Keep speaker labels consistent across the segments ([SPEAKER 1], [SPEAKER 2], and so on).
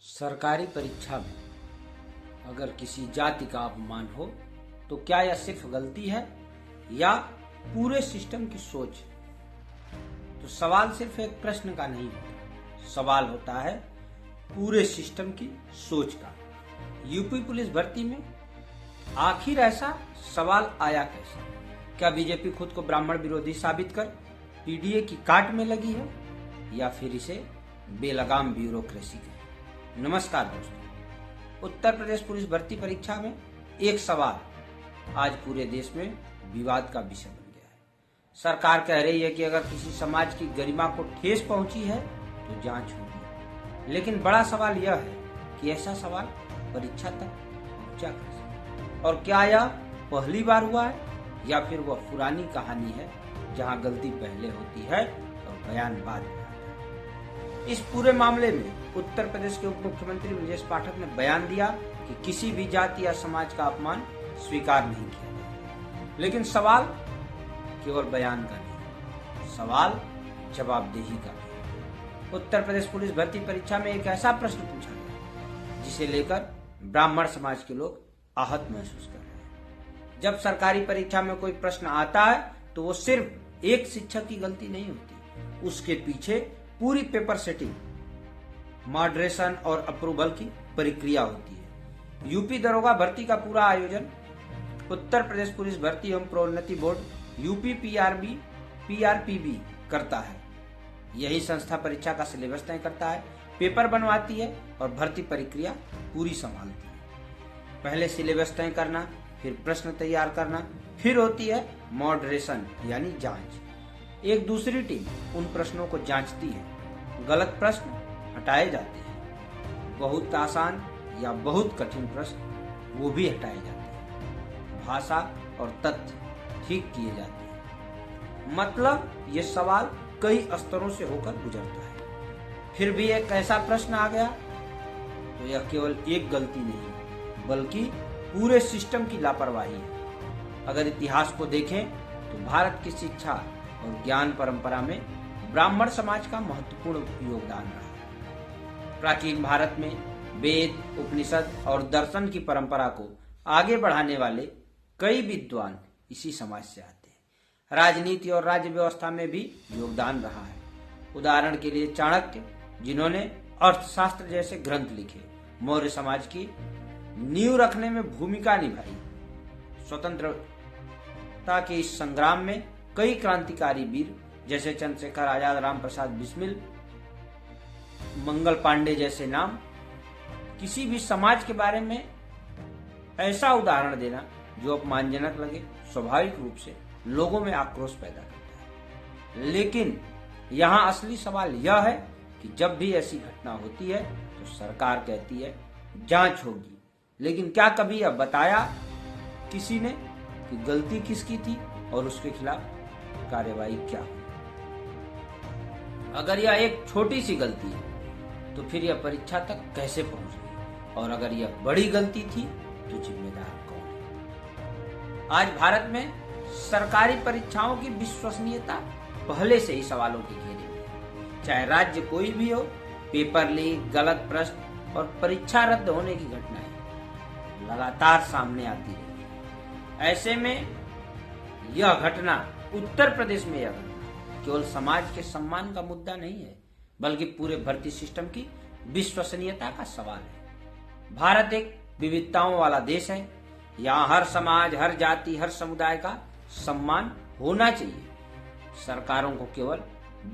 [SPEAKER 1] सरकारी परीक्षा में अगर किसी जाति का अपमान हो तो क्या यह सिर्फ गलती है या पूरे सिस्टम की सोच? तो सवाल सिर्फ एक प्रश्न का नहीं होता, सवाल होता है पूरे सिस्टम की सोच का। यूपी पुलिस भर्ती में आखिर ऐसा सवाल आया कैसे? क्या बीजेपी खुद को ब्राह्मण विरोधी साबित कर पीडीए की काट में लगी है या फिर इसे बेलगाम ब्यूरोक्रेसी कहे? नमस्कार दोस्तों, उत्तर प्रदेश पुलिस भर्ती परीक्षा में एक सवाल आज पूरे देश में विवाद का विषय बन गया है। सरकार कह रही है कि अगर किसी समाज की गरिमा को ठेस पहुंची है तो जांच होगी, लेकिन बड़ा सवाल यह है कि ऐसा सवाल परीक्षा तक पहुंचा कैसे? और क्या यह पहली बार हुआ है या फिर वह पुरानी कहानी है जहां गलती पहले होती है और बयान बाद में? इस पूरे मामले में उत्तर प्रदेश के उप मुख्यमंत्री ब्रजेश पाठक ने बयान दिया कि किसी भी जाति या समाज का अपमान स्वीकार नहीं किया जाएगा। लेकिन सवाल केवल बयान का नहीं, सवाल जवाबदेही का भी। उत्तर प्रदेश पुलिस भर्ती परीक्षा में एक ऐसा प्रश्न पूछा गया जिसे लेकर ब्राह्मण समाज के लोग आहत महसूस कर रहे हैं। जब सरकारी परीक्षा में कोई प्रश्न आता है तो वो सिर्फ एक शिक्षक की गलती नहीं होती, उसके पीछे पूरी पेपर सेटिंग, मॉडरेशन और अप्रूवल की प्रक्रिया होती है। यूपी दरोगा भर्ती का पूरा आयोजन उत्तर प्रदेश पुलिस भर्ती एवं प्रोन्नति बोर्ड यूपी पीआरपीबी करता है। यही संस्था परीक्षा का सिलेबस तय करता है, पेपर बनवाती है और भर्ती प्रक्रिया पूरी संभालती है। पहले सिलेबस तय करना, फिर प्रश्न तैयार करना, फिर होती है मॉडरेशन यानी जांच। एक दूसरी टीम उन प्रश्नों को जांचती है, गलत प्रश्न हटाए जाते हैं, बहुत आसान या बहुत कठिन प्रश्न वो भी हटाए जाते हैं, भाषा और तथ्य ठीक किए जाते हैं। मतलब ये सवाल कई स्तरों से होकर गुजरता है। फिर भी एक ऐसा प्रश्न आ गया तो यह केवल एक गलती नहीं बल्कि पूरे सिस्टम की लापरवाही है। अगर इतिहास को देखें तो भारत की शिक्षा और ज्ञान परंपरा में ब्राह्मण समाज का महत्वपूर्ण योगदान रहा है। प्राचीन भारत में वेद, उपनिषद और दर्शन की परंपरा को आगे बढ़ाने वाले कई विद्वान इसी समाज से आते हैं। राजनीति और राज्य व्यवस्था में भी योगदान रहा है। उदाहरण के लिए चाणक्य, जिन्होंने अर्थशास्त्र जैसे ग्रंथ लिखे, मौर्य समाज की नींव रखने में भूमिका निभाई। स्वतंत्रता के इस संग्राम में कई क्रांतिकारी वीर जैसे चंद्रशेखर आजाद, राम प्रसाद बिस्मिल, मंगल पांडे जैसे नाम किसी भी समाज के बारे में ऐसा उदाहरण देना जो अपमानजनक लगे स्वाभाविक रूप से लोगों में आक्रोश पैदा करता है। लेकिन यहाँ असली सवाल यह है कि जब भी ऐसी घटना होती है तो सरकार कहती है जांच होगी, लेकिन क्या कभी यह बताया किसी ने कि गलती किसकी थी और उसके खिलाफ कार्यवाही क्या हुई? अगर यह एक छोटी सी गलती है तो फिर यह परीक्षा तक कैसे पहुंच गई, और अगर यह बड़ी गलती थी तो जिम्मेदार कौन है? आज भारत में सरकारी परीक्षाओं की विश्वसनीयता पहले से ही सवालों के घेरे में है। चाहे राज्य कोई भी हो, पेपर लीक, गलत प्रश्न और परीक्षा रद्द होने की घटनाएं लगातार सामने आती रही है। ऐसे में यह घटना उत्तर प्रदेश में यह केवल समाज के सम्मान का मुद्दा नहीं है बल्कि पूरे भर्ती सिस्टम की विश्वसनीयता का सवाल है। भारत एक विविधताओं वाला देश है। यहाँ हर समाज, हर जाति, हर समुदाय का सम्मान होना चाहिए। सरकारों को केवल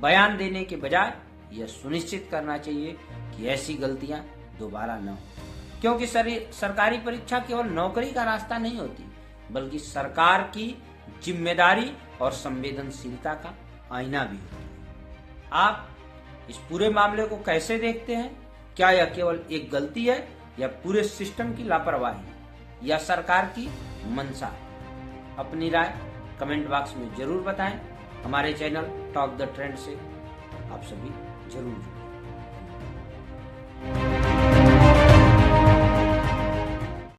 [SPEAKER 1] बयान देने के बजाय यह सुनिश्चित करना चाहिए कि ऐसी गलतियां दोबारा न हो, क्योंकि सरकारी परीक्षा केवल नौकरी का रास्ता नहीं होती बल्कि सरकार की जिम्मेदारी और संवेदनशीलता का आईना भी होती है। आप इस पूरे मामले को कैसे देखते हैं? क्या यह केवल एक गलती है या पूरे सिस्टम की लापरवाही या सरकार की मंशा? अपनी राय कमेंट बॉक्स में जरूर बताएं। हमारे चैनल टॉक द ट्रेंड से आप सभी जरूर जुड़ें।